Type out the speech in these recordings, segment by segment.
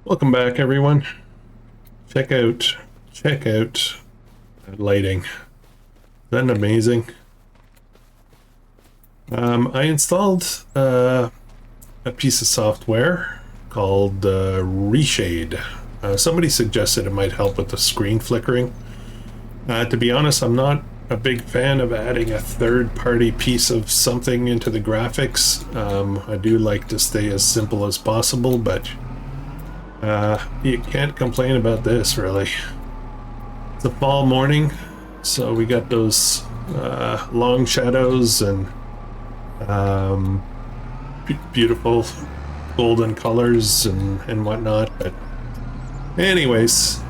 Welcome back, everyone. Check out that lighting. Isn't that amazing? I installed a piece of software called Reshade. Somebody suggested it might help with the screen flickering. To be honest, I'm not a big fan of adding a third-party piece of something into the graphics. I do like to stay as simple as possible, but you can't complain about this, really. It's a fall morning, so we got those long shadows and beautiful golden colors and whatnot. But anyways,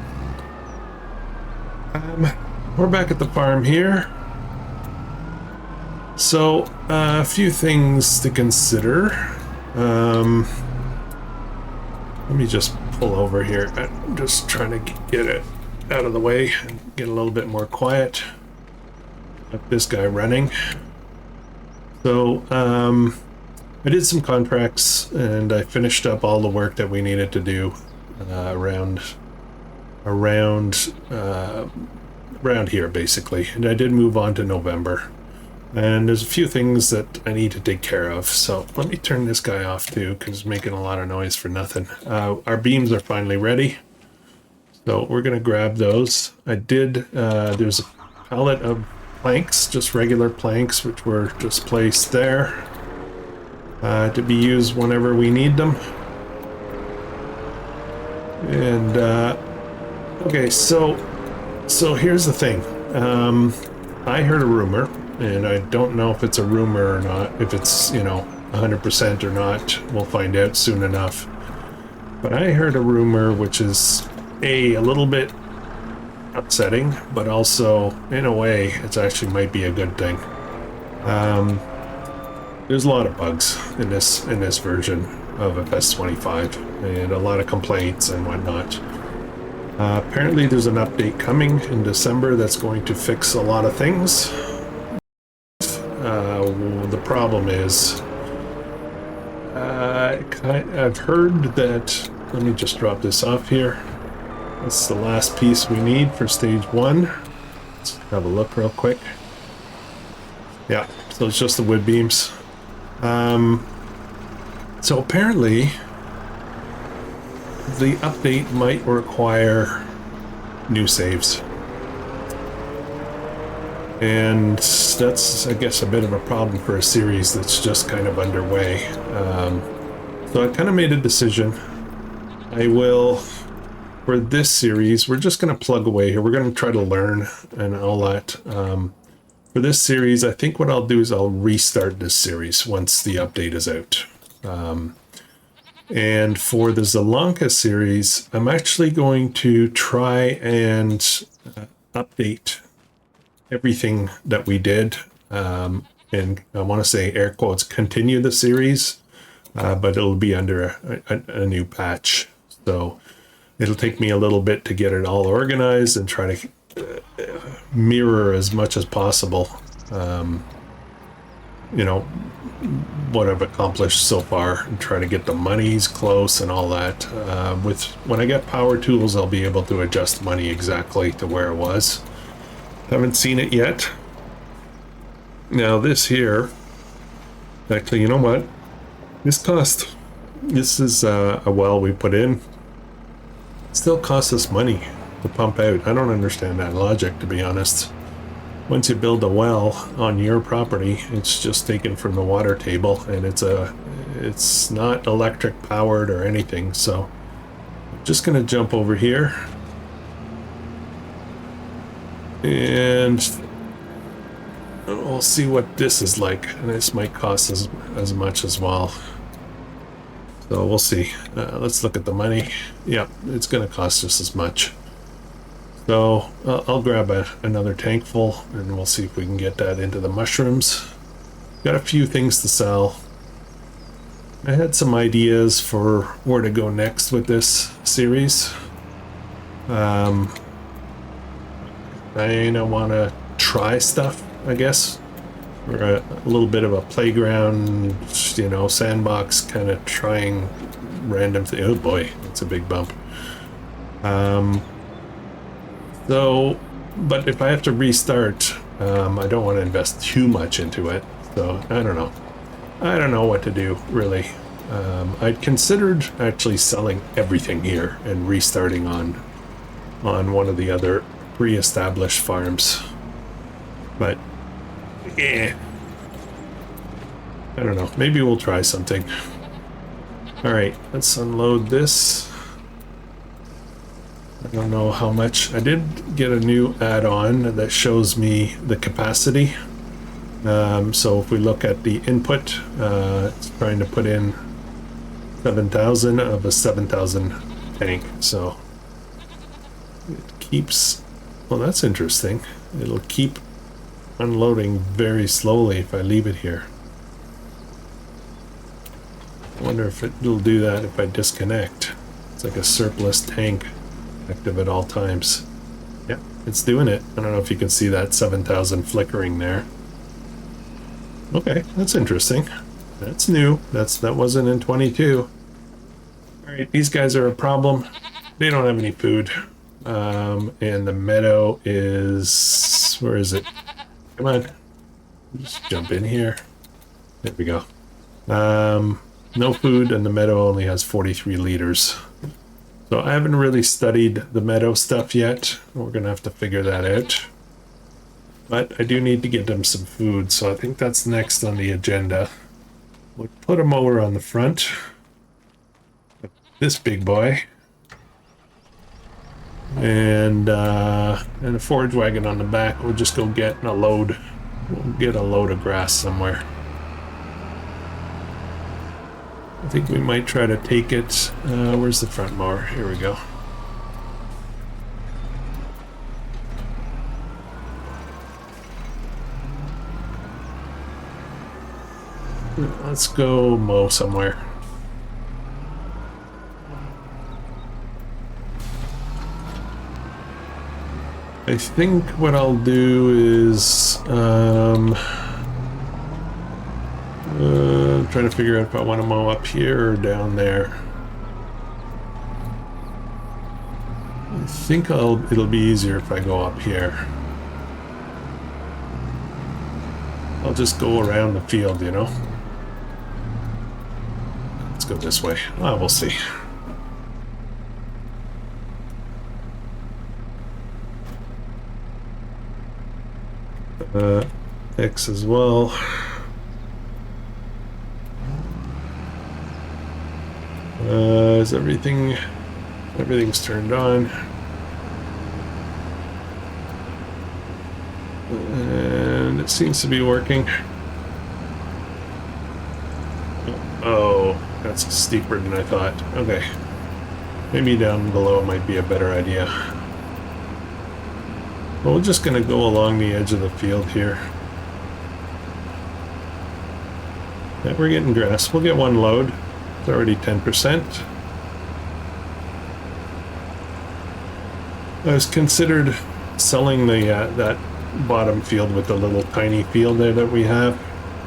we're back at the farm here. So a few things to consider. Let me just pull over here. I'm just trying to get it out of the way and get a little bit more quiet. Like this guy running. So I did some contracts and I finished up all the work that we needed to do around here, basically. And I did move on to November. And there's a few things that I need to take care of. So let me turn this guy off too, because it's making a lot of noise for nothing. Our beams are finally ready. So we're going to grab those. I did, there's a pallet of planks, just regular planks, which were just placed there to be used whenever we need them. And, okay, so here's the thing. I heard a rumor. And I don't know if it's a rumor or not, if it's, 100% or not. We'll find out soon enough. But I heard a rumor which is, a little bit upsetting, but also, in a way, it actually might be a good thing. There's a lot of bugs in this version of FS25, and a lot of complaints and whatnot. Apparently there's an update coming in December that's going to fix a lot of things. The problem is, I've heard that, let me just drop this off here. That's the last piece we need for stage 1. Let's have a look real quick. Yeah, so it's just the wood beams. So apparently, the update might require new saves. And that's, I guess, a bit of a problem for a series that's just kind of underway. So I kind of made a decision. I will, for this series, we're just going to plug away here. We're going to try to learn and all that. For this series, I think what I'll do is I'll restart this series once the update is out. And for the Zelanka series, I'm actually going to try and update everything that we did, and I want to say air quotes continue the series, but it'll be under a new patch, so it'll take me a little bit to get it all organized and try to mirror as much as possible what I've accomplished so far, and try to get the monies close and all that. When I get power tools, I'll be able to adjust money exactly to where it was. Haven't seen it yet. Now this here, actually, you know what? This is a well we put in. It still costs us money to pump out. I don't understand that logic, to be honest. Once you build a well on your property, it's just taken from the water table, and it's not electric powered or anything. So I'm just gonna jump over here. And we'll see what this is like. And this might cost as much as well. So we'll see. Let's look at the money. Yeah, it's going to cost just as much. So I'll grab another tank full, and we'll see if we can get that into the mushrooms. Got a few things to sell. I had some ideas for where to go next with this series. I want to try stuff, I guess, or a little bit of a playground, sandbox, kind of trying random thing. Oh boy, that's a big bump. So, but if I have to restart, I don't want to invest too much into it. So I don't know. I don't know what to do, really. I'd considered actually selling everything here and restarting on one of the other pre-established farms. But, I don't know. Maybe we'll try something. Alright, let's unload this. I don't know how much. I did get a new add-on that shows me the capacity. So if we look at the input, it's trying to put in 7,000 of a 7,000 tank. So it keeps, well, that's interesting. It'll keep unloading very slowly if I leave it here. I wonder if it'll do that if I disconnect. It's like a surplus tank active at all times. Yeah, it's doing it. I don't know if you can see that 7,000 flickering there. Okay, that's interesting. That's new. That wasn't in 22. Alright, these guys are a problem. They don't have any food. And the meadow is... where is it? Come on. Just jump in here. There we go. No food, and the meadow only has 43 liters. So I haven't really studied the meadow stuff yet. We're gonna have to figure that out. But I do need to get them some food, so I think that's next on the agenda. We'll put them over on the front. This big boy. And a forage wagon on the back. We'll just go get a load. We'll get a load of grass somewhere. I think we might try to take it. Where's the front mower? Here we go. Let's go mow somewhere. I think what I'll do is trying to figure out if I want to mow up here or down there. I think it'll be easier if I go up here. I'll just go around the field, you know. Let's go this way. We'll see. X as well. Is everything's turned on, and it seems to be working. Oh, that's steeper than I thought. Okay, maybe down below might be a better idea. Well, we're just gonna go along the edge of the field here. Yeah, we're getting grass. We'll get one load. It's already 10%. I was considered selling the that bottom field with the little tiny field there that we have,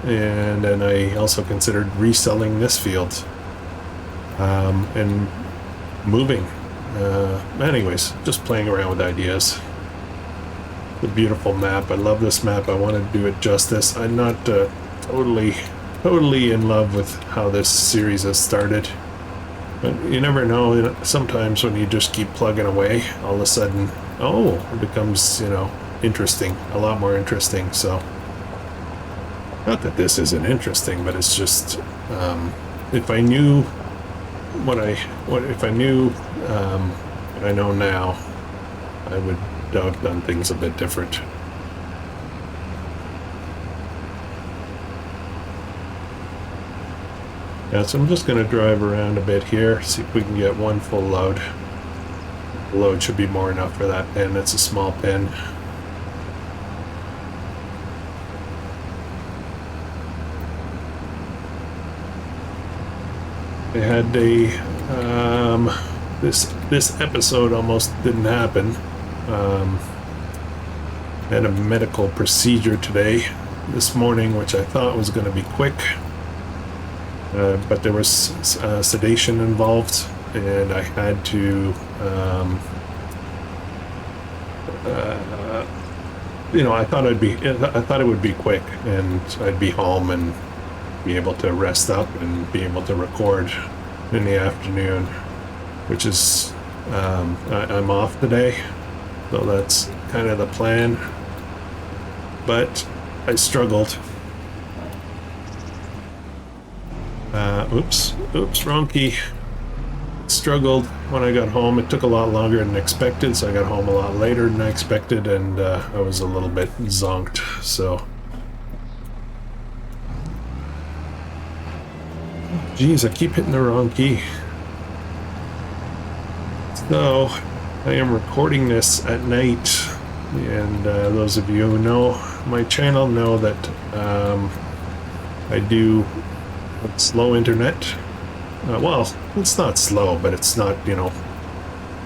and then I also considered reselling this field and moving. Anyways, just playing around with ideas. The beautiful map. I love this map. I want to do it justice. I'm not totally in love with how this series has started, but you never know. Sometimes when you just keep plugging away, all of a sudden, oh, it becomes, you know, interesting, a lot more interesting. So not that this isn't interesting, but it's just if I knew what I know now, I would have done things a bit different. Yeah, so I'm just going to drive around a bit here, see if we can get one full load. The load should be more enough for that pen. It's a small pen. They had this episode almost didn't happen. Had a medical procedure this morning, which I thought was going to be quick. but there was sedation involved, and I had to, you know, I thought it would be quick, and I'd be home and be able to rest up and be able to record in the afternoon, which is, I'm off today, so that's kind of the plan, but I struggled. Oops, wrong key. Struggled when I got home. It took a lot longer than expected, so I got home a lot later than I expected, and I was a little bit zonked, so. Geez, I keep hitting the wrong key. So, I am recording this at night, and those of you who know my channel know that I do slow internet. Well, it's not slow, but it's not, you know,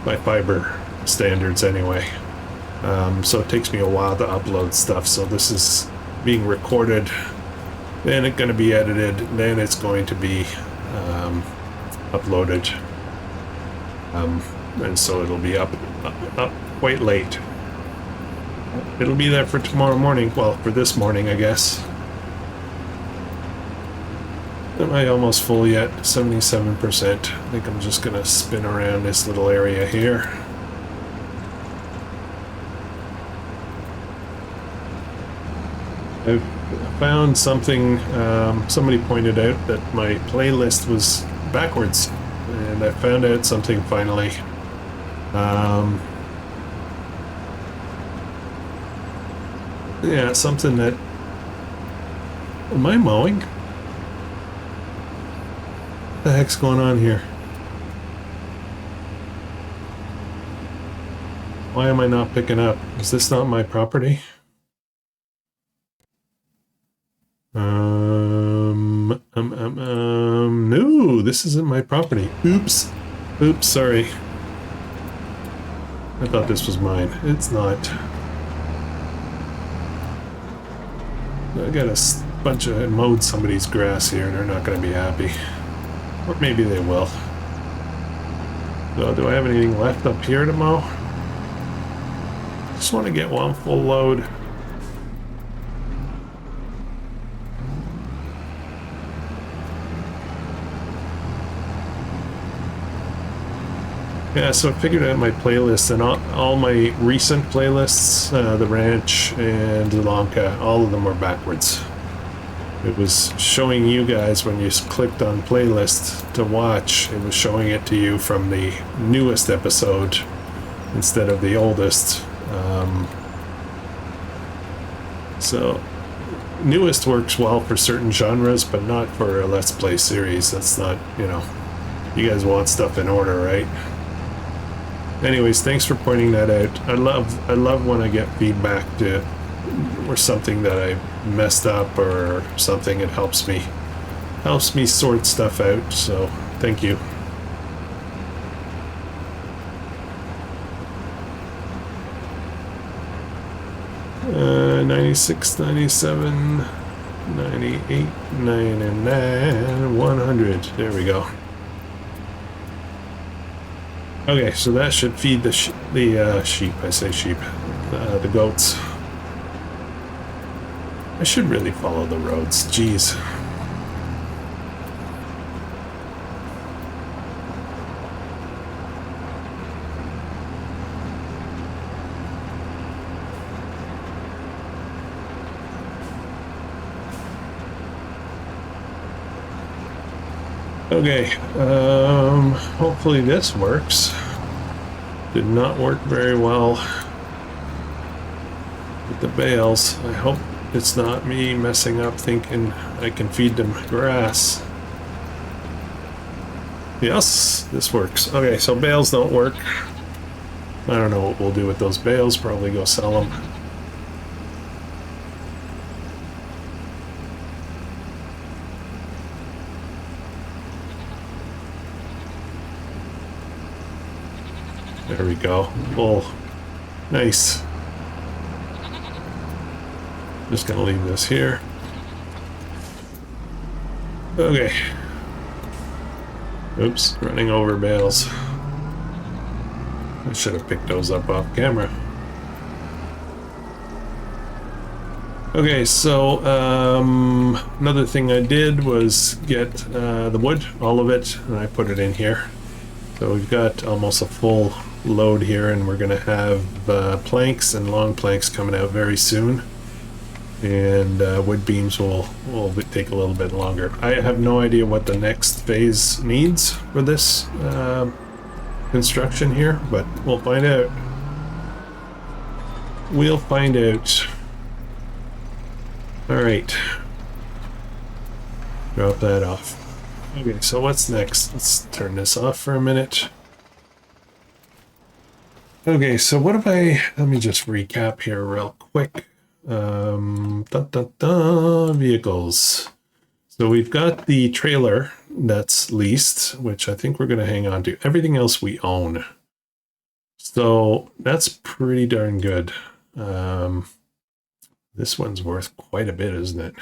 by fiber standards anyway. So it takes me a while to upload stuff. So this is being recorded, then it's going to be edited, then it's going to be uploaded. And so it'll be up quite late. It'll be there for tomorrow morning. Well, for this morning, I guess. Am I almost full yet? 77%. I think I'm just gonna spin around this little area here. I've found something, somebody pointed out that my playlist was backwards, and I found out something finally. Yeah, something that... Am I mowing? What the heck's going on here? Why am I not picking up? Is this not my property? No, this isn't my property. Oops, sorry. I thought this was mine. It's not. I got a bunch of mowed somebody's grass here. They're not going to be happy. Or maybe they will. So, do I have anything left up here to mow? Just want to get one full load. Yeah, so I figured out my playlist, and all my recent playlists, the Ranch and the Lanka, all of them were backwards. It was showing you guys when you clicked on playlist to watch, it was showing it to you from the newest episode instead of the oldest. So newest works well for certain genres, but not for a Let's Play series. That's not, you know, you guys want stuff in order, right? Anyways, thanks for pointing that out. I love when I get feedback or something that I messed up or something. It helps me sort stuff out. So thank you. Uh, 96, 97, 98, 99, 100. There we go. Okay, so that should feed the sheep. I say sheep. The goats. I should really follow the roads. Jeez. Okay, hopefully this works. Did not work very well with the bales. I hope it's not me messing up thinking I can feed them grass. Yes, this works. Okay, so bales don't work. I don't know what we'll do with those bales, probably go sell them. There we go. Full. Nice. Just gonna leave this here. Okay. Oops, running over bales. I should have picked those up off camera. Okay, so another thing I did was get the wood, all of it, and I put it in here. So we've got almost a full load here, and we're gonna have planks and long planks coming out very soon. And wood beams will take a little bit longer. I have no idea what the next phase needs for this construction here, but we'll find out. We'll find out. All right. Drop that off. Okay, so what's next? Let's turn this off for a minute. Okay, so what have let me just recap here real quick. Vehicles. So we've got the trailer that's leased, which I think we're going to hang on to. Everything else we own. So that's pretty darn good. This one's worth quite a bit, isn't it?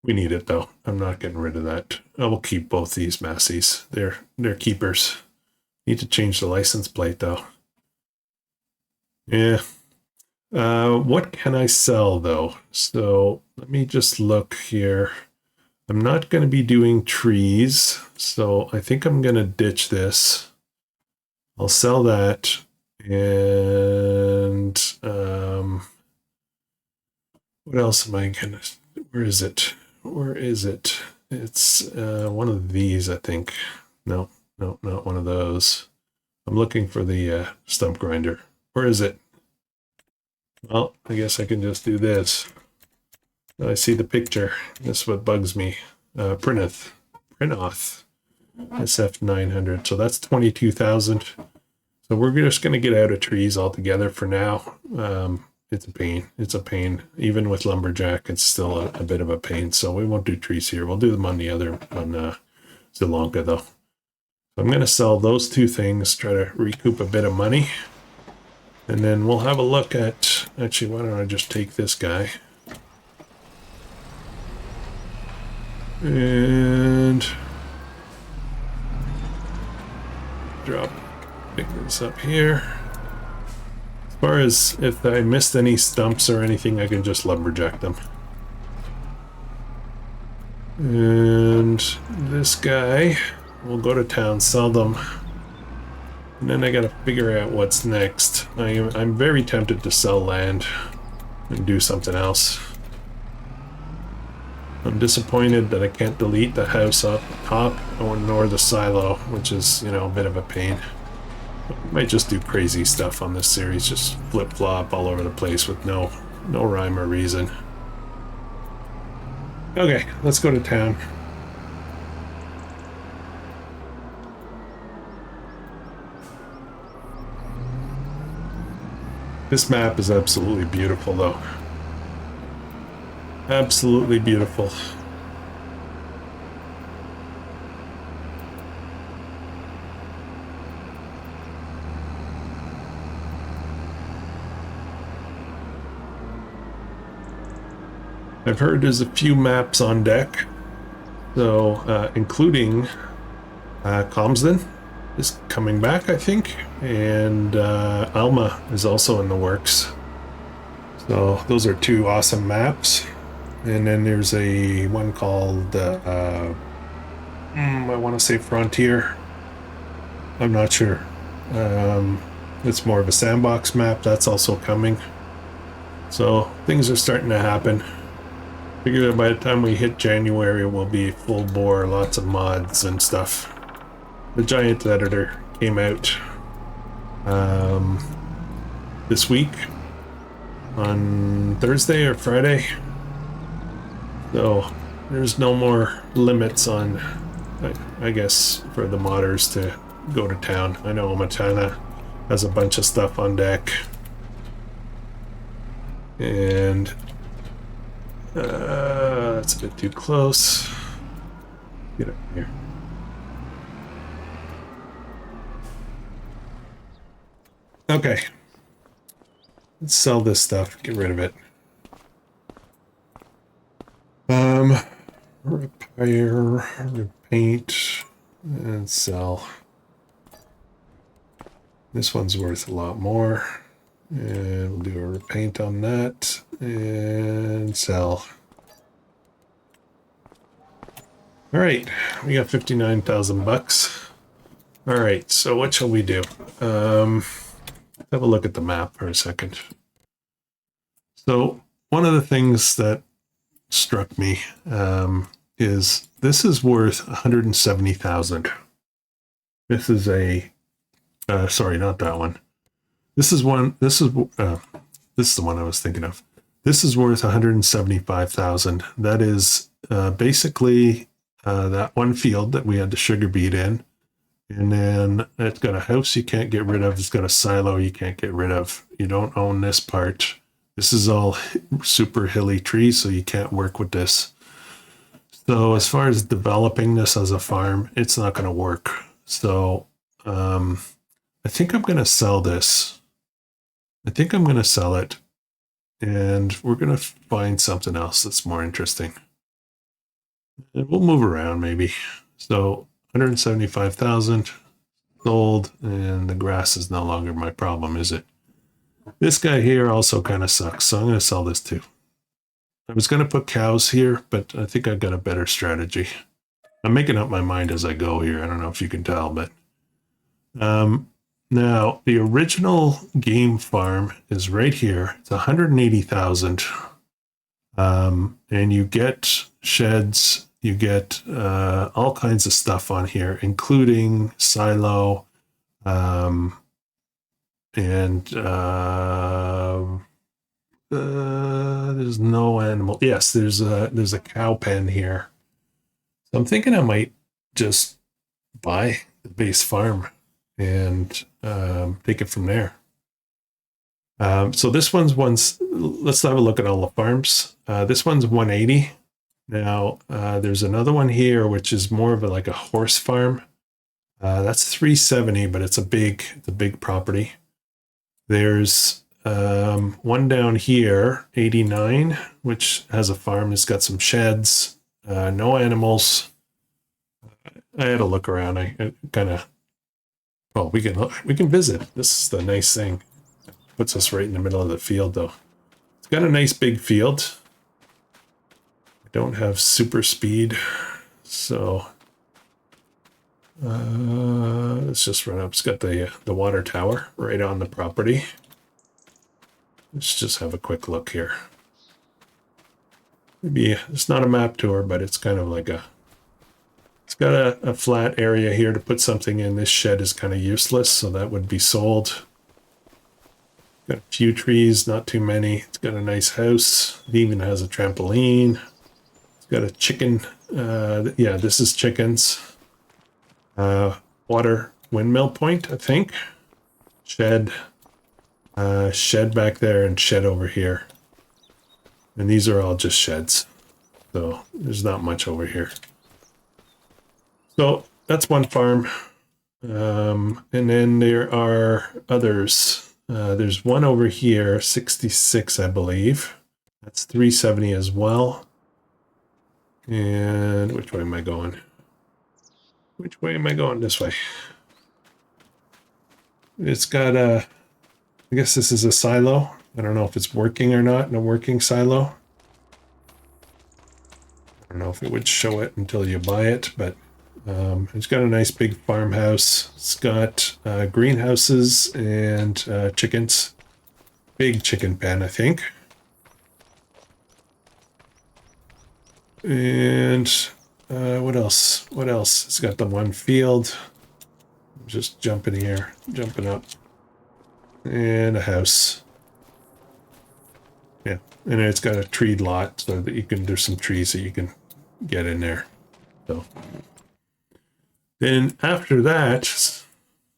We need it though. I'm not getting rid of that. I will keep both these Massies. They're keepers. Need to change the license plate though. Yeah. What can I sell though? So let me just look here. I'm not going to be doing trees, so I think I'm going to ditch this. I'll sell that. And what else am I gonna? Where is it? Where is it? It's one of these, I think. No, not one of those. I'm looking for the stump grinder. Where is it? Well, I guess I can just do this. I see the picture. This is what bugs me. Printoth SF900. So that's 22,000. So we're just going to get out of trees altogether for now. It's a pain. It's a pain. Even with lumberjack, it's still a bit of a pain. So we won't do trees here. We'll do them on the other, on Sri Lanka though. So I'm going to sell those two things, try to recoup a bit of money. And then we'll have a look at, actually, why don't I just take this guy. And pick this up here. As far as if I missed any stumps or anything, I can just lumberjack them. And this guy, we'll go to town, sell them. And then I gotta figure out what's next. I'm very tempted to sell land and do something else. I'm disappointed that I can't delete the house up top nor the silo, which is, you know, a bit of a pain. Might just do crazy stuff on this series, just flip-flop all over the place with no rhyme or reason. Okay, let's go to town. This map is absolutely beautiful, though. Absolutely beautiful. I've heard there's a few maps on deck, so including Comsden is coming back, I think, and Alma is also in the works. So those are two awesome maps. And then there's a one called I want to say Frontier. I'm not sure. It's more of a sandbox map. That's also coming. So things are starting to happen. Figure that by the time we hit January, we'll be full bore, lots of mods and stuff. The Giant Editor came out this week on Thursday or Friday. So there's no more limits on, I guess, for the modders to go to town. I know Matana has a bunch of stuff on deck. And that's a bit too close. Get up here. Okay. Let's sell this stuff. Get rid of it. Repair, repaint. and sell. This one's worth a lot more. And we'll do a repaint on that and sell. All right, we got 59,000 bucks. All right, so what shall we do? Let's have a look at the map for a second. So one of the things that struck me is this is worth 170,000. This is a sorry, not that one. This is one. This is the one I was thinking of. This is worth 175,000. That is basically that one field that we had the sugar beet in, and then it's got a house you can't get rid of. It's got a silo you can't get rid of. You don't own this part. This is all super hilly trees, so you can't work with this. So as far as developing this as a farm, it's not going to work. So I think I'm going to sell this. I think I'm going to sell it, and we're going to find something else that's more interesting. And we'll move around maybe. So 175,000 sold, and the grass is no longer my problem, is it? This guy here also kind of sucks, so I'm going to sell this too. I was going to put cows here, but I think I've got a better strategy. I'm making up my mind as I go here. I don't know if you can tell, but now the original game farm is right here. It's 180,000, and you get sheds, you get all kinds of stuff on here, including silo, and there's no animal. Yes, there's a cow pen here. So I'm thinking I might just buy the base farm and take it from there. So this one's let's have a look at all the farms. This one's 180. Now there's another one here which is more of like a horse farm. That's 370, but it's a big property. There's one down here, 89, which has a farm. It's got some sheds, no animals. I had a look around. I kind of, well, we can visit. This is the nice thing. Puts us right in the middle of the field, though. It's got a nice big field. I don't have super speed, so let's just run up. It's got the water tower right on the property. Let's just have a quick look here. Maybe it's not a map tour, but it's kind of like it's got a flat area here to put something in. This shed is kind of useless, so that would be sold. Got a few trees, not too many. It's got a nice house. It even has a trampoline. It's got a chicken. Yeah, this is chickens. Water windmill point, I think. Shed. Shed back there and shed over here. And these are all just sheds. So there's not much over here. So that's one farm. And then there are others. There's one over here, 66, I believe. That's 370 as well. And which way am I going? Which way am I going? This way. It's got a, I guess this is a silo. I don't know if it's working or not in a working silo. I don't know if it would show it until you buy it, but it's got a nice big farmhouse. It's got greenhouses and chickens. Big chicken pen, I think. And what else? What else? It's got the one field. Just jumping here, jumping up. And a house. Yeah, and it's got a tree lot so that you can, there's some trees that you can get in there. So then after that,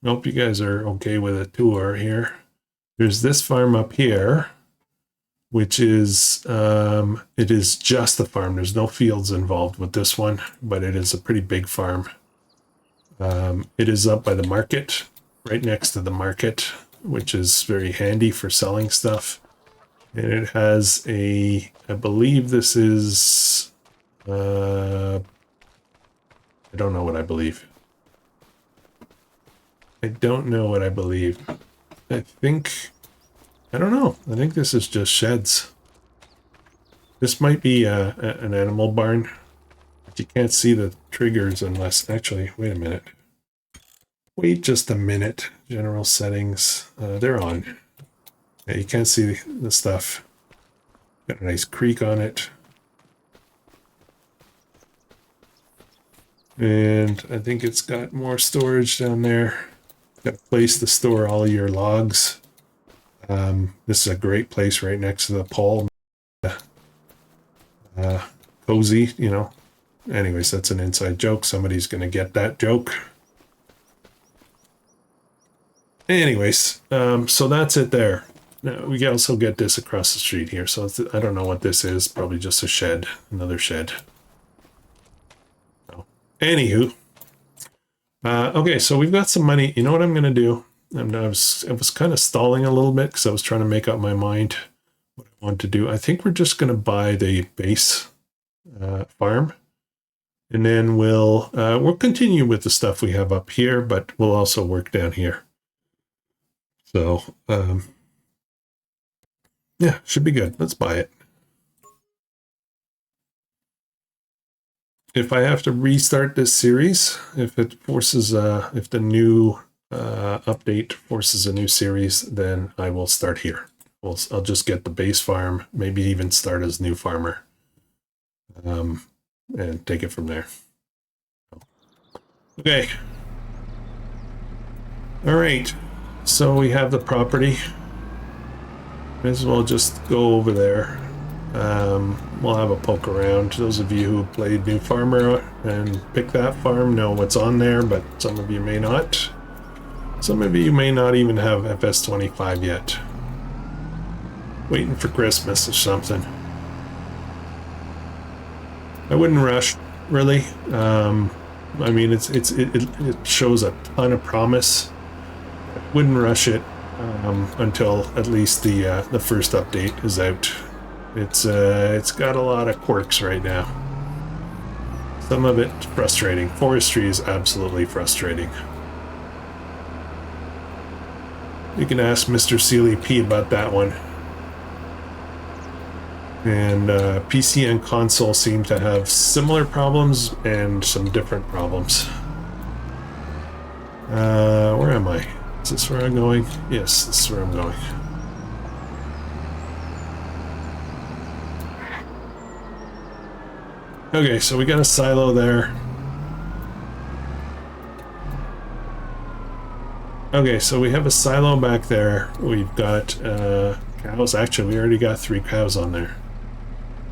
I hope you guys are okay with a tour here. There's this farm up here, which is, it is just the farm. There's no fields involved with this one, but it is a pretty big farm. It is up by the market, right next to the market, which is very handy for selling stuff. And it has a, I believe this is, I don't know what I believe. I don't know what I believe. I don't know. I think this is just sheds. This might be an animal barn. But you can't see the triggers unless... Actually, wait a minute. Wait just a minute. General settings. They're on. Yeah, you can't see the stuff. Got a nice creek on it. And I think it's got more storage down there. Got a place to store all your logs. This is a great place right next to the pole. Cozy, you know. Anyways, that's an inside joke. Somebody's going to get that joke. Anyways, so that's it there. Now, we can also get this across the street here. So I don't know what this is. Probably just a shed. Another shed. So, anywho. Okay, so we've got some money. You know what I'm going to do? I was kind of stalling a little bit because I was trying to make up my mind what I want to do. I think we're just going to buy the base farm. And then we'll continue with the stuff we have up here, but we'll also work down here. So, yeah, should be good. Let's buy it. If I have to restart this series, if it forces, if the new update forces a new series, then I will start here. I'll just get the base farm, maybe even start as new farmer, and take it from there. Okay. All right. So we have the property. Might as well just go over there. We'll have a poke around. Those of you who played New Farmer and picked that farm know what's on there, but some of you may not. Some of you may not even have FS25 yet. Waiting for Christmas or something. I wouldn't rush, really. I mean, it shows a ton of promise. I wouldn't rush it until at least the first update is out. It's got a lot of quirks right now. Some of it frustrating. Forestry is absolutely frustrating. You can ask Mr. Sealy P about that one. And PC and console seem to have similar problems and some different problems. Where am I? Is this where I'm going? Yes, this is where I'm going. Okay, so we got a silo there. Okay, so we have a silo back there. We've got cows. Actually, we already got 3 cows on there.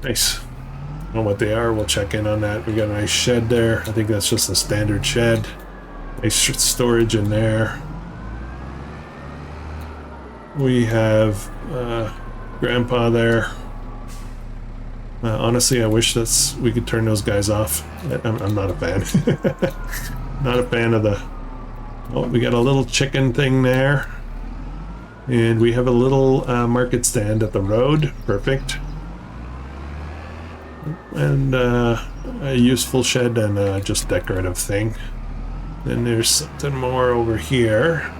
Nice. I don't know what they are. We'll check in on that. We got a nice shed there. I think that's just a standard shed. Nice storage in there. We have Grandpa there. Honestly, I wish we could turn those guys off. I'm not a fan. Not a fan of the... Oh, we got a little chicken thing there. And we have a little market stand at the road. Perfect. And a useful shed and just decorative thing. Then there's something more over here.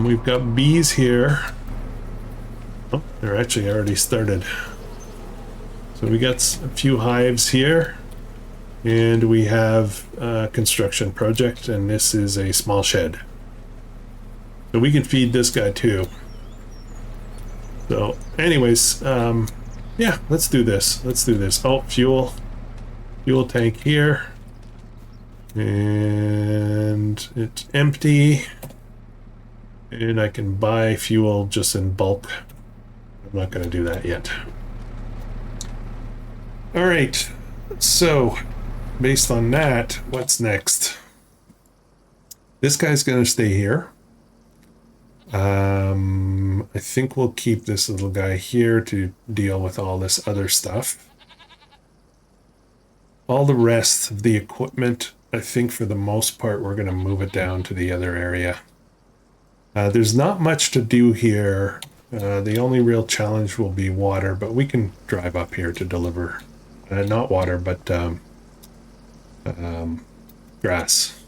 We've got bees here. Oh, they're actually already started. So we got a few hives here. And we have a construction project, and this is a small shed. So we can feed this guy too. So anyways, yeah, let's do this. Let's do this. Oh, fuel tank here. And it's empty. And I can buy fuel just in bulk. I'm not going to do that yet. All right. So, based on that, what's next? This guy's going to stay here. I think we'll keep this little guy here to deal with all this other stuff. All the rest of the equipment, I think for the most part, we're going to move it down to the other area. There's not much to do here. The only real challenge will be water, but we can drive up here to deliver not water, but grass.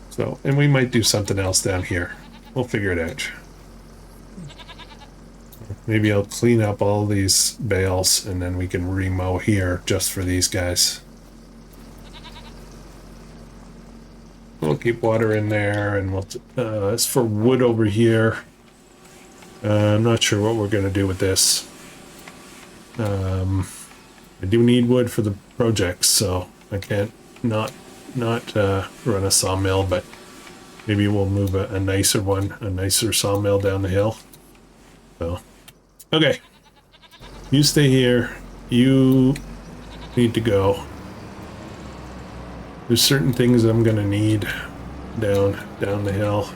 So, and we might do something else down here. We'll figure it out. Maybe I'll clean up all these bales and then we can remow here just for these guys. We'll keep water in there, and we'll as for wood over here, I'm not sure what we're going to do with this. I do need wood for the projects, so I can't not run a sawmill, but maybe we'll move a nicer one, a nicer sawmill down the hill. So, okay. You stay here. You need to go. There's certain things I'm gonna need down the hill.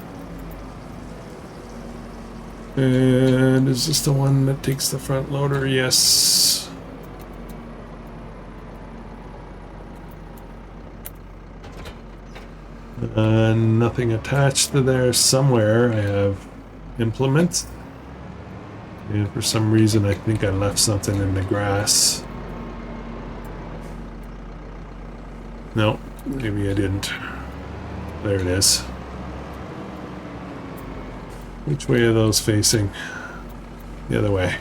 And is this the one that takes the front loader? Yes. Nothing attached to there. Somewhere I have implements. And for some reason I think I left something in the grass. No, maybe I didn't. There it is. Which way are those facing? The other way.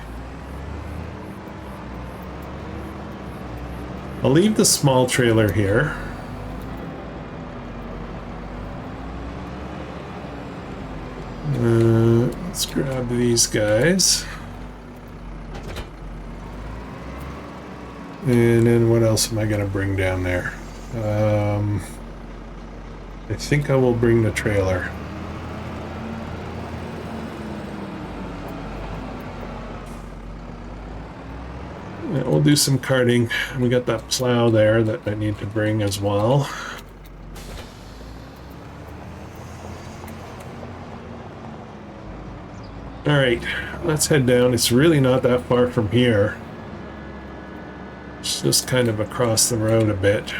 I'll leave the small trailer here. Let's grab these guys. And then what else am I going to bring down there? I think I will bring the trailer. Yeah, we'll do some carting. We got that plow there that I need to bring as well. Alright, let's head down. It's really not that far from here. It's just kind of across the road a bit.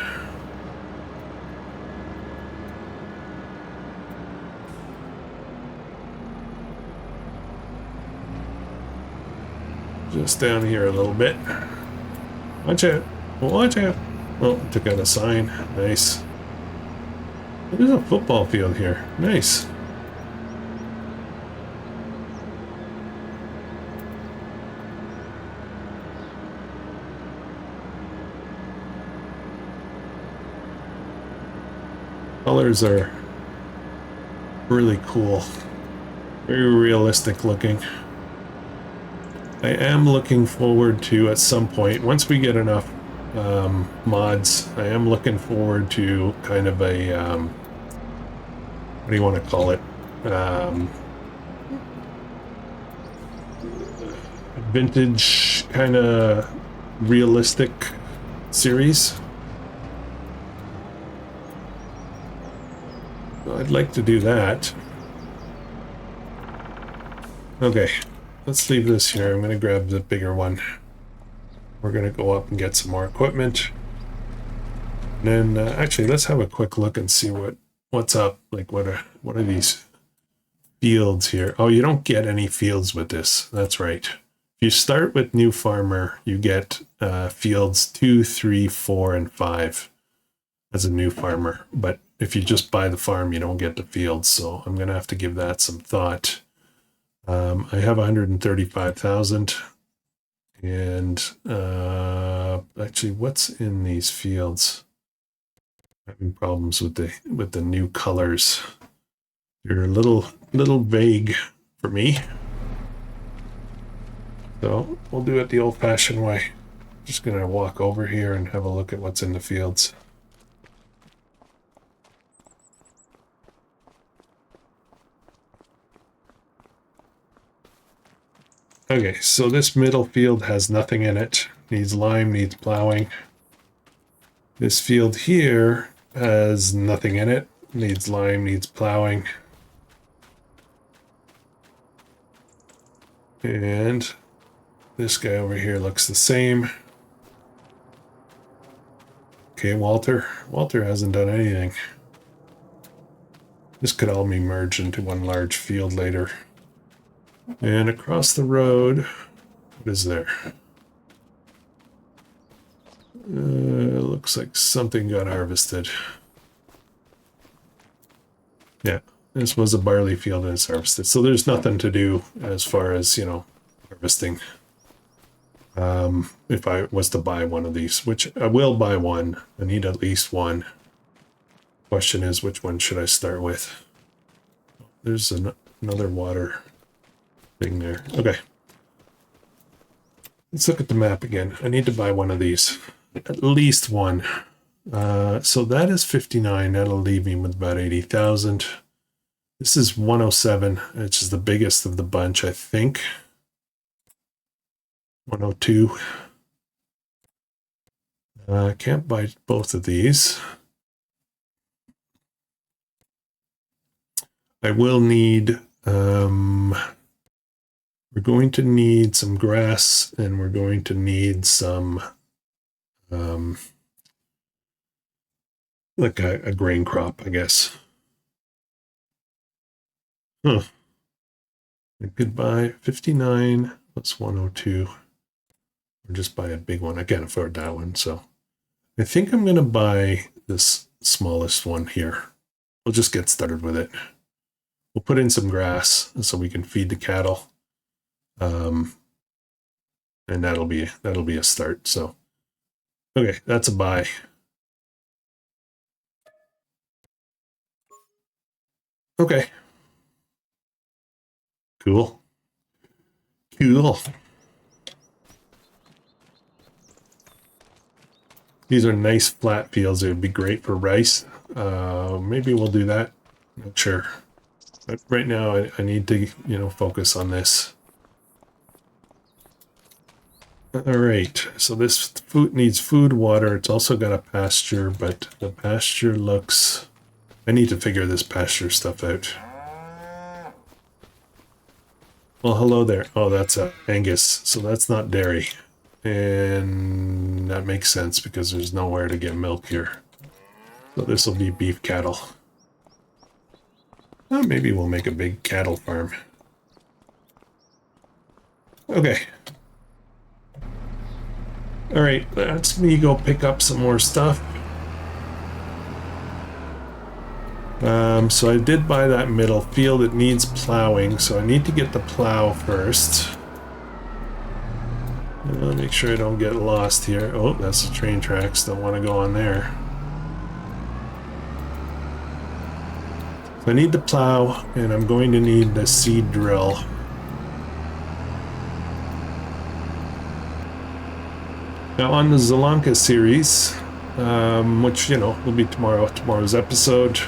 Just down here a little bit. Watch out. Watch out. Oh, took out a sign. Nice. There's a football field here. Nice. Colors are really cool. Very realistic looking. I am looking forward to, at some point, once we get enough mods, I am looking forward to kind of a, what do you want to call it? Vintage kind of realistic series. I'd like to do that. Okay, let's leave this here. I'm going to grab the bigger one. We're going to go up and get some more equipment. And then, actually, let's have a quick look and see what's up. Like, what are these fields here? Oh, you don't get any fields with this. That's right. If you start with New Farmer, you get fields 2, 3, 4, and 5 as a New Farmer. But if you just buy the farm, you don't get the fields. So I'm going to have to give that some thought. I have 135,000. And actually, what's in these fields? Having problems with the new colors. They're a little vague for me. So we'll do it the old-fashioned way. Just gonna walk over here and have a look at what's in the fields. Okay, so this middle field has nothing in it. Needs lime, needs plowing. This field here has nothing in it. Needs lime, needs plowing. And this guy over here looks the same. Okay, Walter. Walter hasn't done anything. This could all be merged into one large field later. And across the road, what is there? Looks like something got harvested. Yeah, this was a barley field and it's harvested. So there's nothing to do as far as, you know, harvesting. If I was to buy one of these, which I will buy one. I need at least one. Question is, which one should I start with? There's another water thing there. Okay. Let's look at the map again. I need to buy one of these. At least one. So that is 59. That'll leave me with about 80,000. This is 107, which is the biggest of the bunch, I think. 102. I can't buy both of these. I will need, we're going to need some grass and we're going to need some, like a grain crop, I guess. Huh. I could buy 59 plus 102. Or just buy a big one. I can't afford that one, so I think I'm going to buy this smallest one here. We'll just get started with it. We'll put in some grass so we can feed the cattle. And that'll be a start. So, okay, that's a buy. Okay. Cool. Cool. These are nice flat fields. It would be great for rice. Maybe we'll do that. Not sure. But right now I need to, you know, focus on this. All right. So this food needs food, water. It's also got a pasture, but the pasture looks... I need to figure this pasture stuff out. Well, hello there. Oh, that's Angus. So that's not dairy. And that makes sense because there's nowhere to get milk here. So this will be beef cattle. Oh, maybe we'll make a big cattle farm. Okay. All right, let's me go pick up some more stuff. So I did buy that middle field. It needs plowing, so I need to get the plow first. I'll make sure I don't get lost here. Oh, that's the train tracks. Don't want to go on there. So I need the plow, and I'm going to need the seed drill. Now on the Zelanka series, which, you know, will be tomorrow's episode,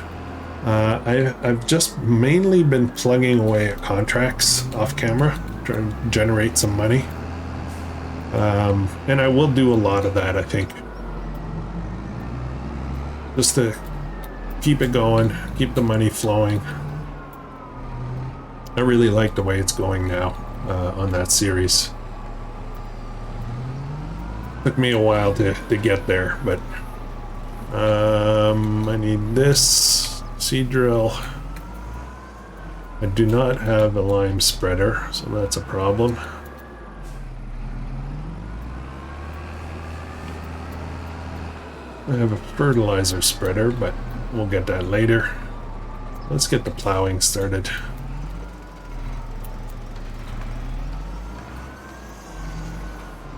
I've just mainly been plugging away at contracts off camera, trying to generate some money. And I will do a lot of that, I think. Just to keep it going, keep the money flowing. I really like the way it's going now on that series. Took me a while to get there, but I need this seed drill. I do not have a lime spreader, so that's a problem. I have a fertilizer spreader, but we'll get that later. Let's get the plowing started.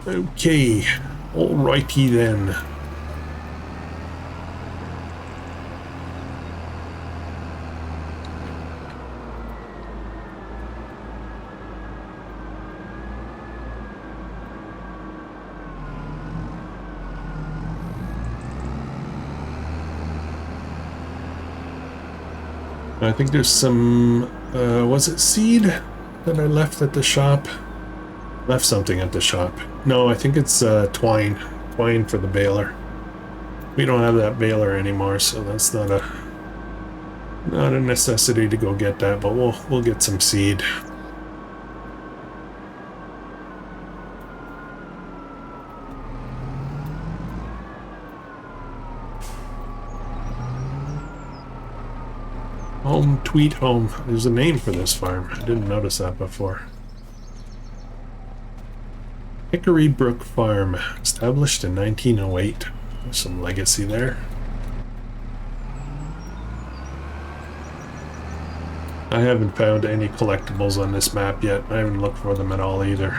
Okay, alrighty then. I think there's some, was it seed that I left at the shop? Left something at the shop. No, I think it's twine for the baler. We don't have that baler anymore, so that's not a necessity to go get that, but we'll get some seed. Home Tweet Home. There's a name for this farm. I didn't notice that before. Hickory Brook Farm, established in 1908. There's some legacy there. I haven't found any collectibles on this map yet. I haven't looked for them at all either.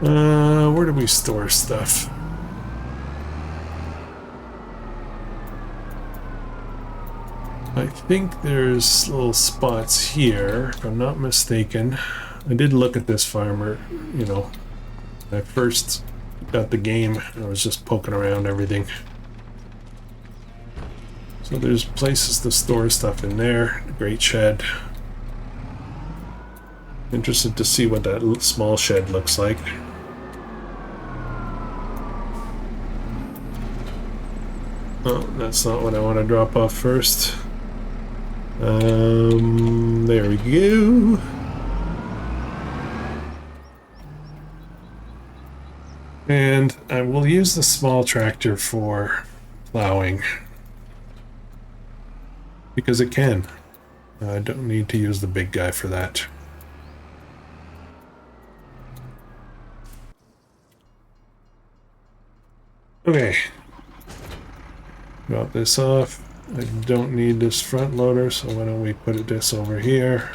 Where do we store stuff? I think there's little spots here, if I'm not mistaken. I did look at this farmer, you know, when I first got the game. I was just poking around everything. So there's places to store stuff in there. The great shed. Interested to see what that small shed looks like. Oh, that's not what I want to drop off first. There we go. And I will use the small tractor for plowing. Because it can. I don't need to use the big guy for that. Okay. Drop this off. I don't need this front loader, so why don't we put this over here?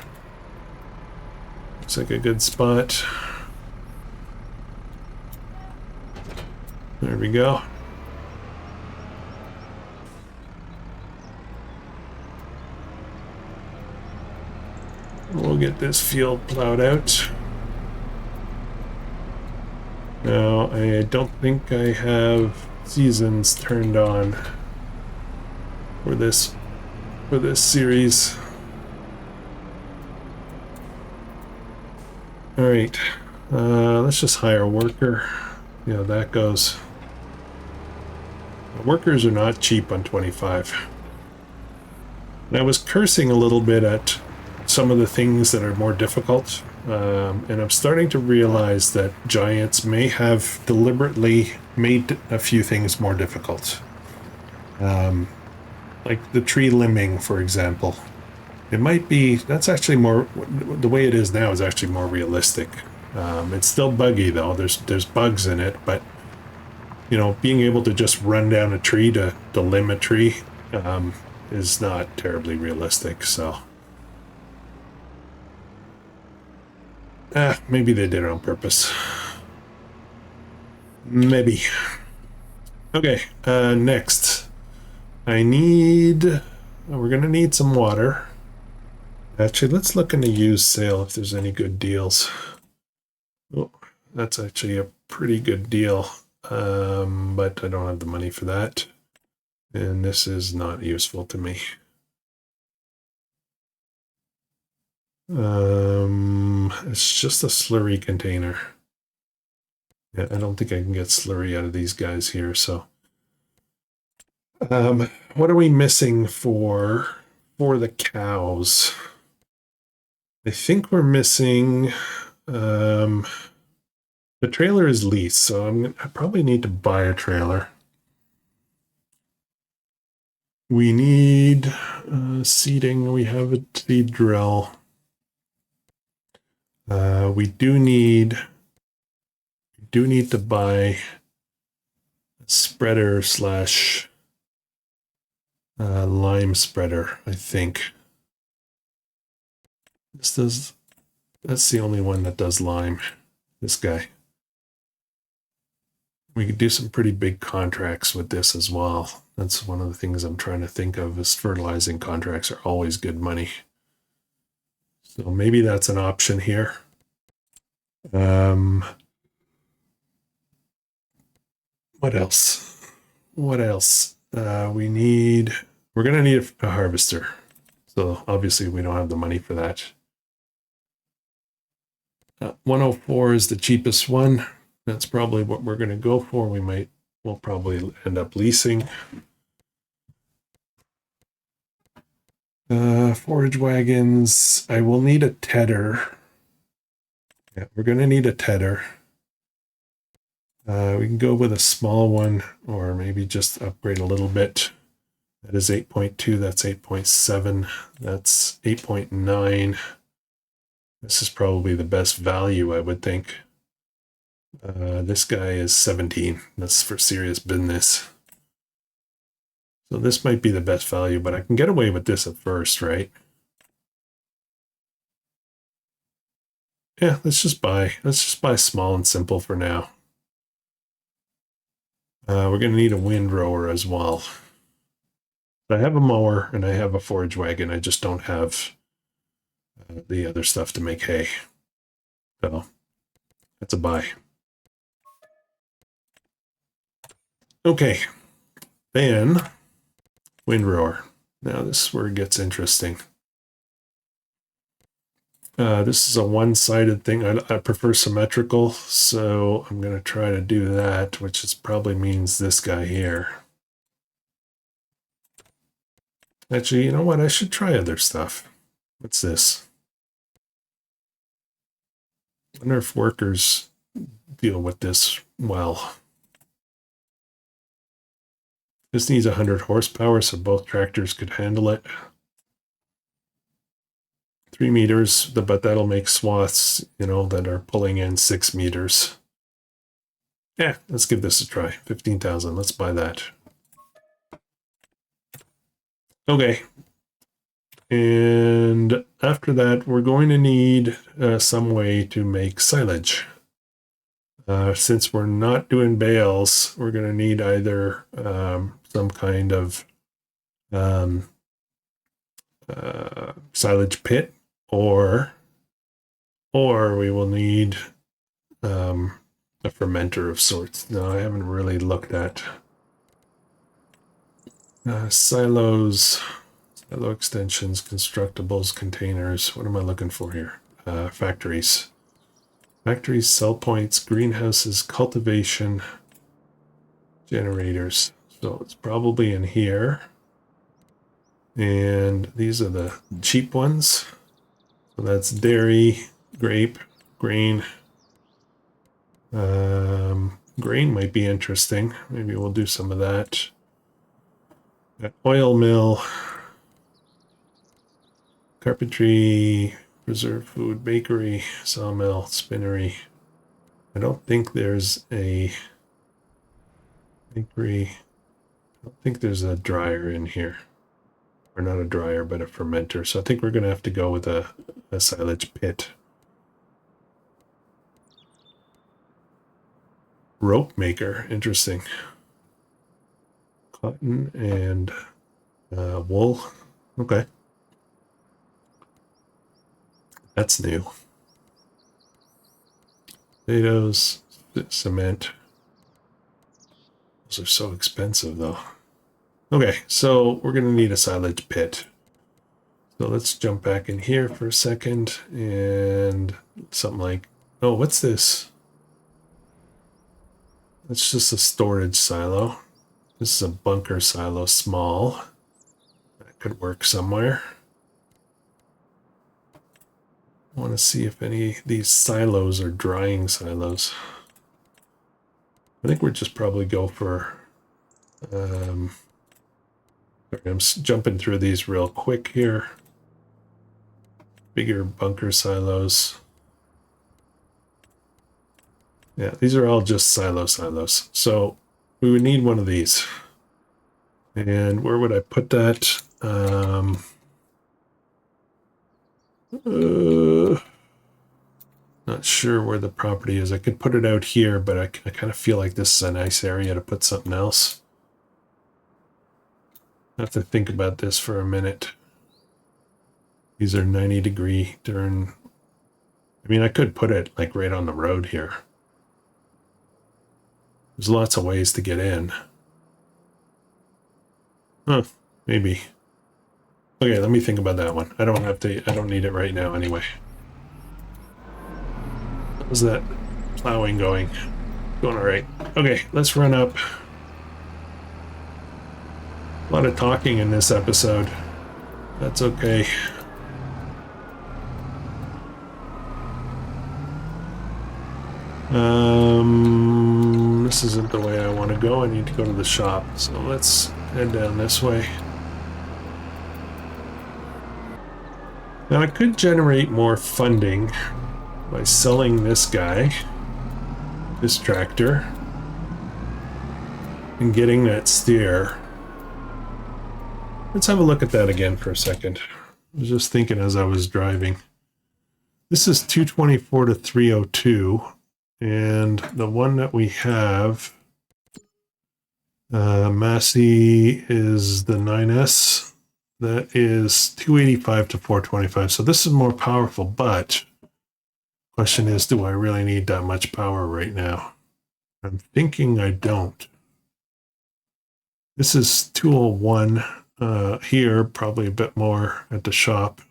Looks like a good spot. There we go. We'll get this field plowed out. Now, I don't think I have seasons turned on for this series. All right, let's just hire a worker. Yeah, that goes. Workers are not cheap on 25. And I was cursing a little bit at some of the things that are more difficult, and I'm starting to realize that Giants may have deliberately made a few things more difficult. Like the tree limbing, for example. It might be, that's actually more, the way it is now is actually more realistic. It's still buggy though, there's bugs in it, but you know, being able to just run down a tree to limb a tree is not terribly realistic, so. Maybe they did it on purpose. Maybe. Okay, next. We're gonna need some water. Actually, let's look in the used sale if there's any good deals. Oh, that's actually a pretty good deal, but I don't have the money for that. And this is not useful to me. It's just a slurry container. Yeah, I don't think I can get slurry out of these guys here, so. What are we missing for the cows? I think we're missing, the trailer is leased, so I probably need to buy a trailer. We need seeding. We have a seed drill. We do need to buy a spreader slash lime spreader, I think. That's the only one that does lime, this guy. We could do some pretty big contracts with this as well. That's one of the things I'm trying to think of, is fertilizing contracts are always good money. So maybe that's an option here. What else? We're gonna need a harvester. So obviously we don't have the money for that. 104 is the cheapest one. That's probably what we're gonna go for. We'll probably end up leasing. Forage wagons. I will need a tedder. Yeah, we're gonna need a tedder. We can go with a small one, or maybe just upgrade a little bit. That is 8.2, that's 8.7, that's 8.9. This is probably the best value, I would think. This guy is 17. That's for serious business. So this might be the best value, but I can get away with this at first, right? Yeah, let's just buy small and simple for now. We're going to need a windrower as well. But I have a mower and I have a forage wagon. I just don't have the other stuff to make hay. So that's a buy. Okay, then windrower. Now this is where it gets interesting. This is a one-sided thing. I prefer symmetrical, so I'm going to try to do that, which is probably means this guy here. Actually, you know what? I should try other stuff. What's this? I wonder if workers deal with this well. This needs 100 horsepower, so both tractors could handle it. 3 meters, but that'll make swaths, you know, that are pulling in 6 meters. Yeah, let's give this a try. 15,000. Let's buy that. Okay. And after that, we're going to need some way to make silage. Since we're not doing bales, we're going to need either some kind of silage pit, or we will need a fermenter of sorts. Now, I haven't really looked at silos, silo extensions, constructibles, containers. What am I looking for here? Factories. Factories, sell points, greenhouses, cultivation, generators. So it's probably in here. And these are the cheap ones. So that's dairy, grape, grain. Grain might be interesting. Maybe we'll do some of that. Got oil mill, carpentry, preserved food, bakery, sawmill, spinnery. I don't think there's a bakery. I don't think there's a dryer in here. Or not a dryer, but a fermenter. So I think we're going to have to go with a silage pit. Rope maker. Interesting. Cotton and wool. Okay. That's new. Potatoes, cement. Those are so expensive, though. Okay, so we're going to need a silage pit. So let's jump back in here for a second, and something like, oh, what's this? That's just a storage silo. This is a bunker silo, small. That could work somewhere. I want to see if any of these silos are drying silos. I think we'll just probably go for... I'm jumping through these real quick here. Bigger bunker silos. Yeah, these are all just silos. So we would need one of these. And where would I put that? Not sure where the property is. I could put it out here, but I kind of feel like this is a nice area to put something else. I have to think about this for a minute. These are 90-degree turn. I mean, I could put it like right on the road here. There's lots of ways to get in. Huh, maybe. Okay, let me think about that one. I don't need it right now anyway. How's that plowing going? Going all right. Okay, let's run up. A lot of talking in this episode. That's okay. This isn't the way I want to go. I need to go to the shop. So let's head down this way. Now I could generate more funding by selling this guy, this tractor, and getting that steer. Let's have a look at that again for a second. I was just thinking as I was driving. This is 224 to 302, and the one that we have, Massey, is the 9S. That is 285 to 425. So this is more powerful, but question is, do I really need that much power right now? I'm thinking I don't. This is 201 here, probably a bit more at the shop,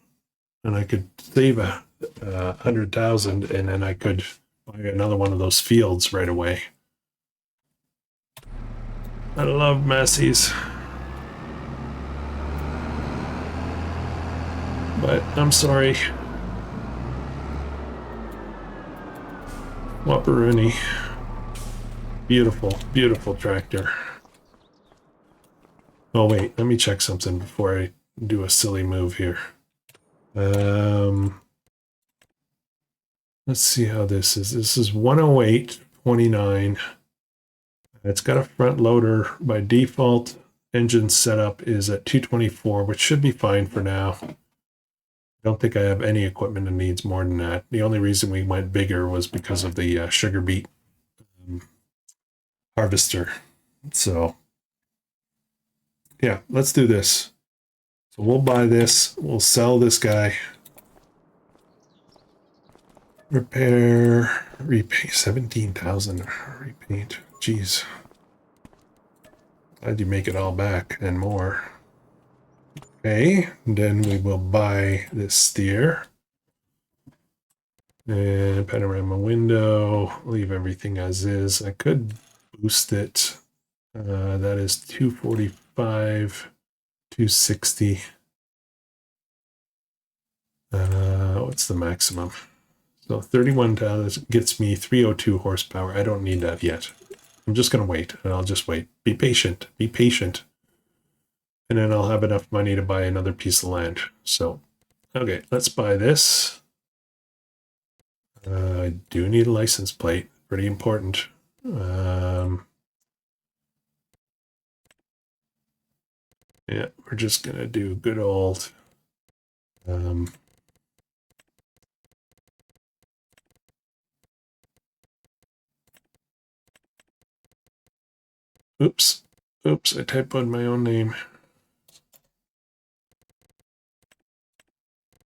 and I could save 100,000, and then I could buy another one of those fields right away. I love Massey's, but I'm sorry. Whopperoonie. Beautiful, beautiful tractor. Oh wait, let me check something before I do a silly move here. Let's see how this is. This is 108.29. It's got a front loader by default. Engine setup is at 224, which should be fine for now. I don't think I have any equipment that needs more than that. The only reason we went bigger was because of the sugar beet harvester. So yeah, let's do this. So we'll buy this. We'll sell this guy. Repair, repaint, 17,000 repaint. Jeez. Glad you make it all back and more. Okay, then we will buy this steer. And panorama window, leave everything as is. I could boost it. That is 245, 260. What's the maximum? So 31,000 gets me 302 horsepower. I don't need that yet. I'm just going to wait, and I'll just wait. Be patient. Be patient. And then I'll have enough money to buy another piece of land. So, okay, let's buy this. I do need a license plate. Pretty important. Yeah, we're just going to do good old... Oops, I typoed my own name.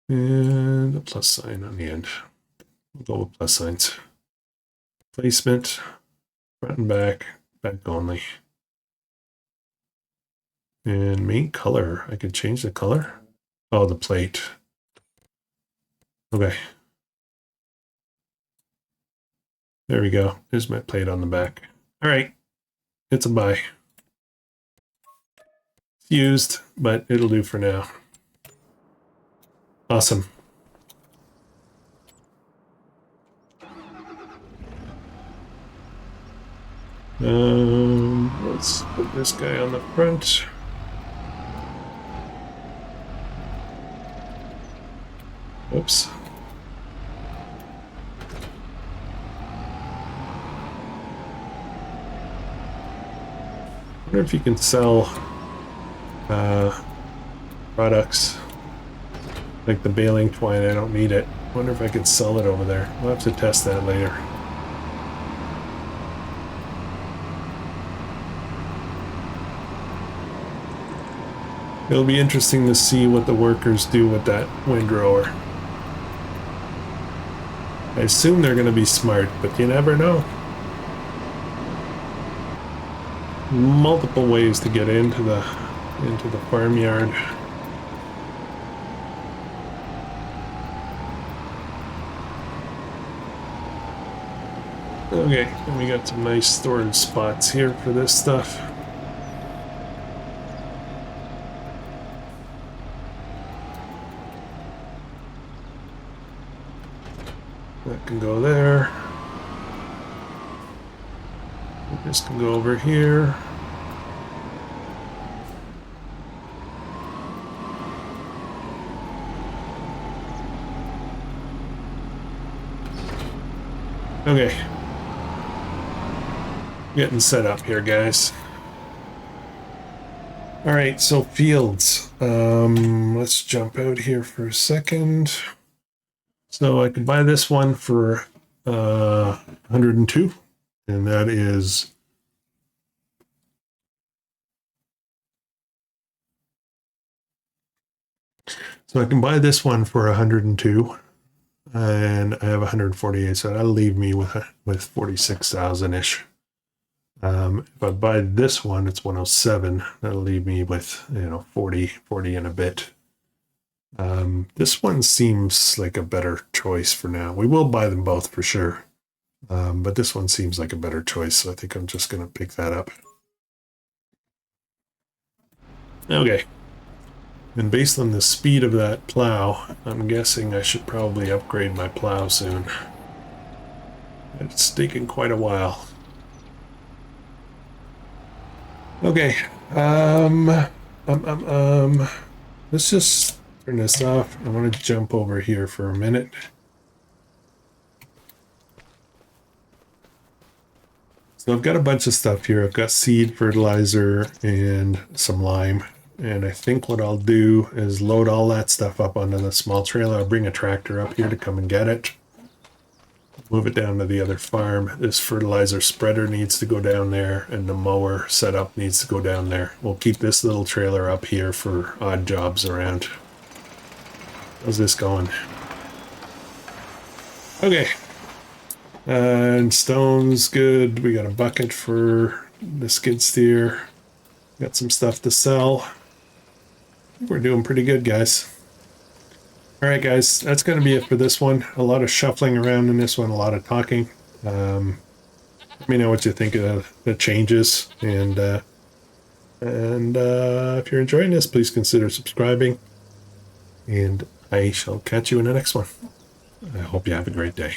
And a plus sign on the end. We'll go with plus signs. Placement, front and back only. And main color, I could change the color. Oh, the plate. Okay. There we go. There's my plate on the back. All right. It's a buy. It's used, but it'll do for now. Awesome. Let's put this guy on the front. Oops. I wonder if you can sell products like the baling twine. I don't need it. I wonder if I could sell it over there. We'll have to test that later. It'll be interesting to see what the workers do with that windrower. I assume they're going to be smart, but you never know. Multiple ways to get into the farmyard. Okay, and we got some nice storage spots here for this stuff. That can go there. This can go over here. Okay. Getting set up here, guys. All right, so fields. Let's jump out here for a second. So I can buy this one for 102, and that is so I can buy this one for 102, and I have 148, so that'll leave me with 46,000 ish. If I buy this one, it's 107. That'll leave me with 40 and a bit. This one seems like a better choice for now. We will buy them both for sure. But this one seems like a better choice, so I think I'm just going to pick that up. Okay. And based on the speed of that plow, I'm guessing I should probably upgrade my plow soon. It's taking quite a while. Okay. Let's just turn this off. I want to jump over here for a minute. So I've got a bunch of stuff here. I've got seed, fertilizer, and some lime. And I think what I'll do is load all that stuff up onto the small trailer. I'll bring a tractor up here to come and get it. Move it down to the other farm. This fertilizer spreader needs to go down there, and the mower setup needs to go down there. We'll keep this little trailer up here for odd jobs around. How's this going? Okay. And stone's good. We got a bucket for the skid steer. Got some stuff to sell. We're doing pretty good, guys. All right, guys, that's going to be it for this one. A lot of shuffling around in this one, a lot of talking. Let me know what you think of the changes. And if you're enjoying this, please consider subscribing. And I shall catch you in the next one. I hope you have a great day.